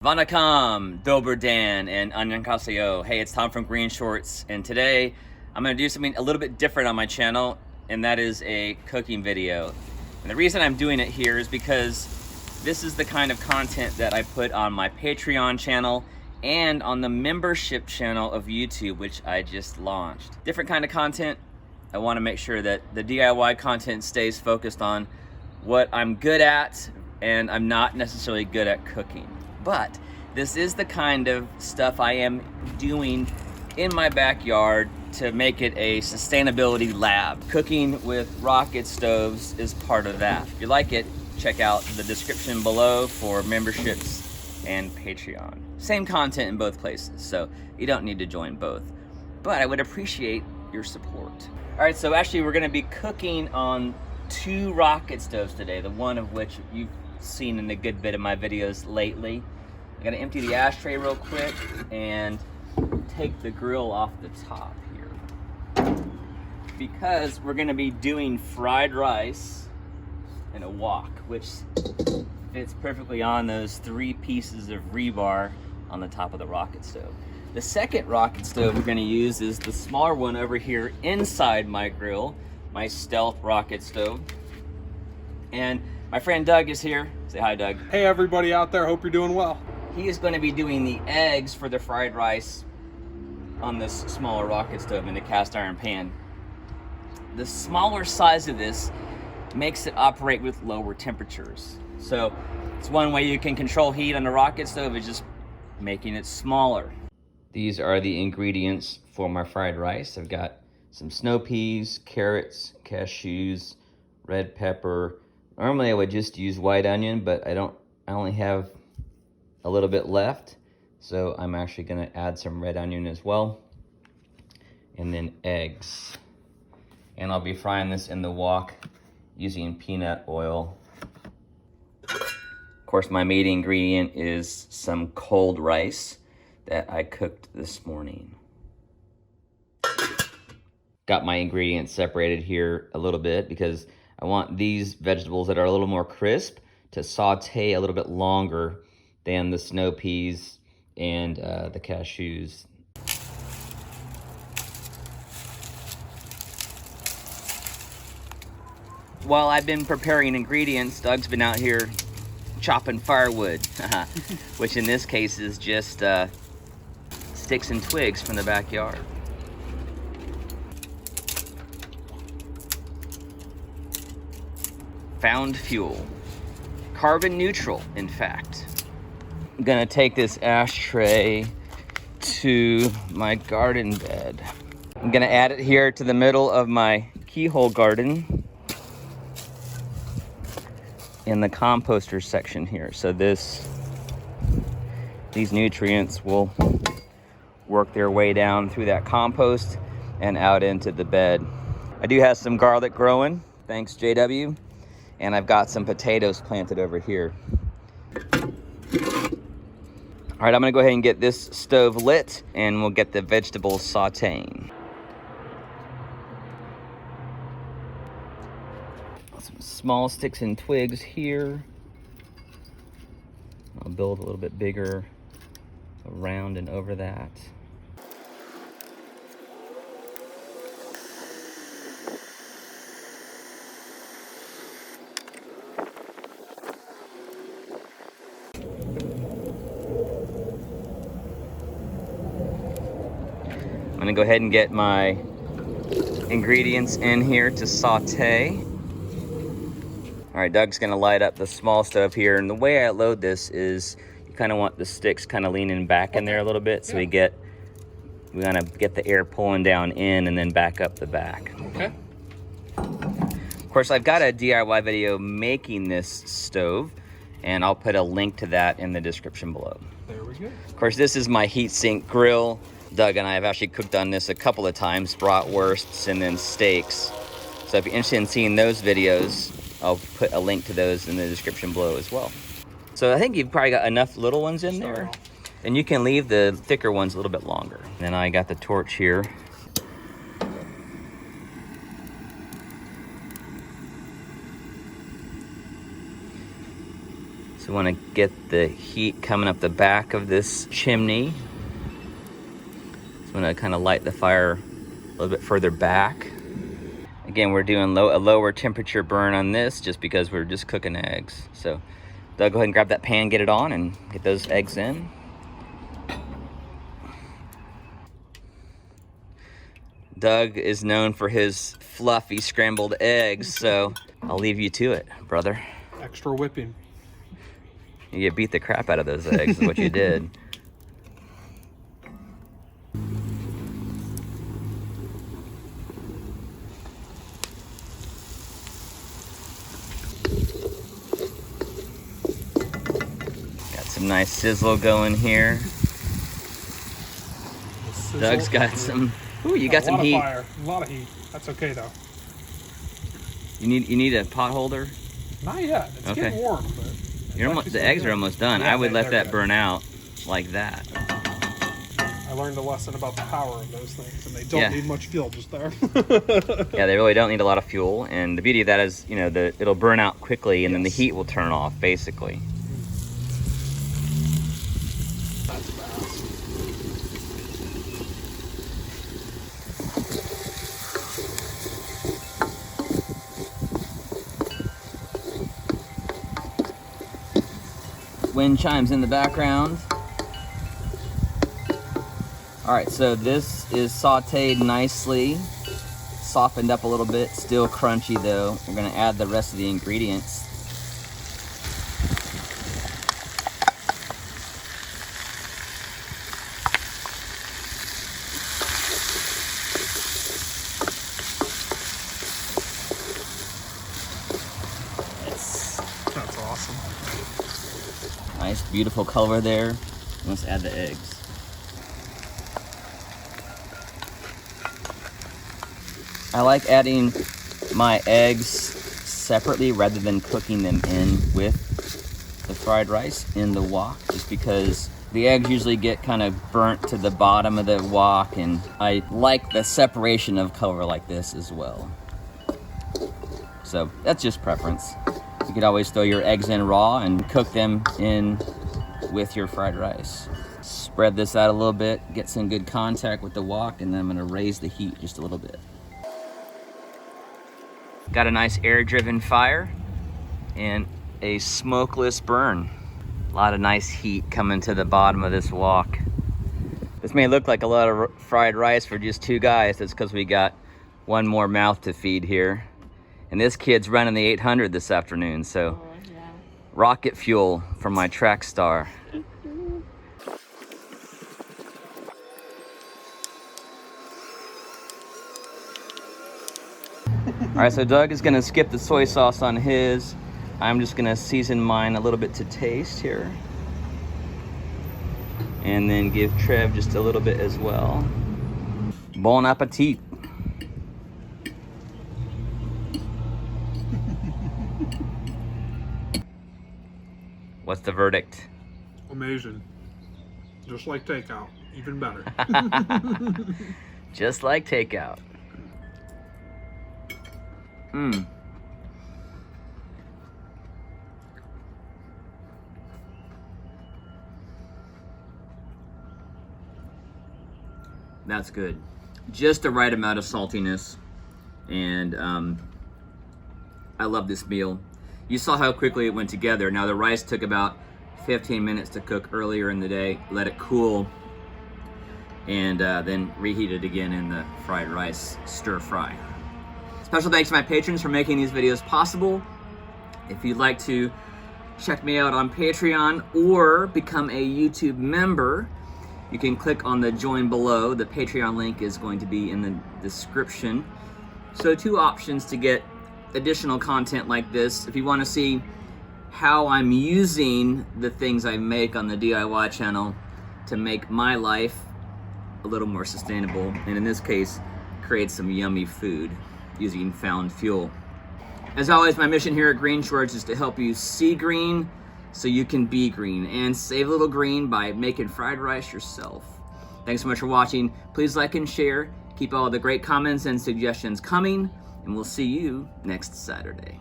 Vanakkam, Dober Dan, and Annyeonghaseyo. Hey, it's Tom from Green Shorts, and today I'm going to do something a little bit different on my channel, and that is a cooking video. And the reason I'm doing it here is because this is the kind of content that I put on my Patreon channel and on the membership channel of YouTube, which I just launched. Different kind of content. I want to make sure that the DIY content stays focused on what I'm good at, and I'm not necessarily good at cooking. But this is the kind of stuff I am doing in my backyard to make it a sustainability lab. Cooking with rocket stoves is part of that. If you like it, check out the description below for memberships and Patreon. Same content in both places, so you don't need to join both. But I would appreciate your support. All right, so actually we're gonna be cooking on 2 rocket stoves today, the one of which you've seen in a good bit of my videos lately. I'm gonna empty the ashtray real quick and take the grill off the top here, because we're gonna be doing fried rice and a wok, which fits perfectly on those 3 pieces of rebar on the top of the rocket stove. The second rocket stove we're gonna use is the smaller one over here inside my grill, my stealth rocket stove. And my friend Doug is here. Say hi, Doug. Hey everybody out there, hope you're doing well. He is going to be doing the eggs for the fried rice on this smaller rocket stove in the cast iron pan. The smaller size of this makes it operate with lower temperatures. So it's one way you can control heat on the rocket stove, is just making it smaller. These are the ingredients for my fried rice. I've got some snow peas, carrots, cashews, red pepper. Normally I would just use white onion, but I only have a little bit left, so I'm actually gonna add some red onion as well. And then eggs. And I'll be frying this in the wok using peanut oil. Of course, my main ingredient is some cold rice that I cooked this morning. Got my ingredients separated here a little bit because I want these vegetables that are a little more crisp to saute a little bit longer than the snow peas and the cashews. While I've been preparing ingredients, Doug's been out here chopping firewood, which in this case is just sticks and twigs from the backyard. Found fuel. Carbon neutral, in fact. I'm gonna take this ashtray to my garden bed. I'm gonna add it here to the middle of my keyhole garden in the composter section here. So these nutrients will work their way down through that compost and out into the bed. I do have some garlic growing, thanks JW. And I've got some potatoes planted over here. All right, I'm gonna go ahead and get this stove lit and we'll get the vegetables sauteing. Some small sticks and twigs here. I'll build a little bit bigger around and over that. I'm gonna go ahead and get my ingredients in here to saute. All right, Doug's gonna light up the small stove here. And the way I load this is you kind of want the sticks kind of leaning back in there a little bit, so we wanna get the air pulling down in and then back up the back. Okay. Of course, I've got a DIY video making this stove, and I'll put a link to that in the description below. There we go. Of course, this is my heatsink grill. Doug and I have actually cooked on this a couple of times, bratwursts and then steaks. So if you're interested in seeing those videos, I'll put a link to those in the description below as well. So I think you've probably got enough little ones in there, and you can leave the thicker ones a little bit longer. And then I got the torch here. So we want to get the heat coming up the back of this chimney. So I'm going to kind of light the fire a little bit further back. Again, we're doing a lower temperature burn on this just because we're just cooking eggs. So Doug, go ahead and grab that pan, get it on, and get those eggs in. Doug is known for his fluffy scrambled eggs, so I'll leave you to it, brother. Extra whipping. You beat the crap out of those eggs, is what you did. Got some nice sizzle going here. Sizzle. Doug's got some. Ooh, you got some heat. A lot of heat. That's okay though. You need a pot holder. Not yet. It's getting warm, but The eggs are almost done. Yeah, I would let that good. burn out like that. I learned a lesson about the power of those things, and they don't need much fuel just there. Yeah, they really don't need a lot of fuel, and the beauty of that is, you know, it'll burn out quickly, and then the heat will turn off, basically. That's fast. Wind chimes in the background. All right, so this is sauteed nicely, softened up a little bit, still crunchy though. We're gonna add the rest of the ingredients. That's awesome. Nice, beautiful color there. Let's add the eggs. I like adding my eggs separately rather than cooking them in with the fried rice in the wok, just because the eggs usually get kind of burnt to the bottom of the wok, and I like the separation of color like this as well. So that's just preference. You could always throw your eggs in raw and cook them in with your fried rice. Spread this out a little bit, get some good contact with the wok, and then I'm gonna raise the heat just a little bit. Got a nice air-driven fire and a smokeless burn. A lot of nice heat coming to the bottom of this wok. This may look like a lot of fried rice for just two guys. That's because we got one more mouth to feed here. And this kid's running the 800 this afternoon, so rocket fuel from my track star. All right, so Doug is gonna skip the soy sauce on his. I'm just gonna season mine a little bit to taste here. And then give Trev just a little bit as well. Bon appetit. What's the verdict? Amazing. Just like takeout, even better. Just like takeout. Mmm. That's good. Just the right amount of saltiness. And I love this meal. You saw how quickly it went together. Now the rice took about 15 minutes to cook earlier in the day. Let it cool. And then reheat it again in the fried rice stir fry. Special thanks to my patrons for making these videos possible. If you'd like to check me out on Patreon or become a YouTube member, you can click on the join below. The Patreon link is going to be in the description. So two options to get additional content like this. If you want to see how I'm using the things I make on the DIY channel to make my life a little more sustainable, and in this case, create some yummy food using found fuel. As always, my mission here at Green Shorts is to help you see green so you can be green and save a little green by making fried rice yourself. Thanks so much for watching. Please like and share. Keep all the great comments and suggestions coming, and we'll see you next Saturday.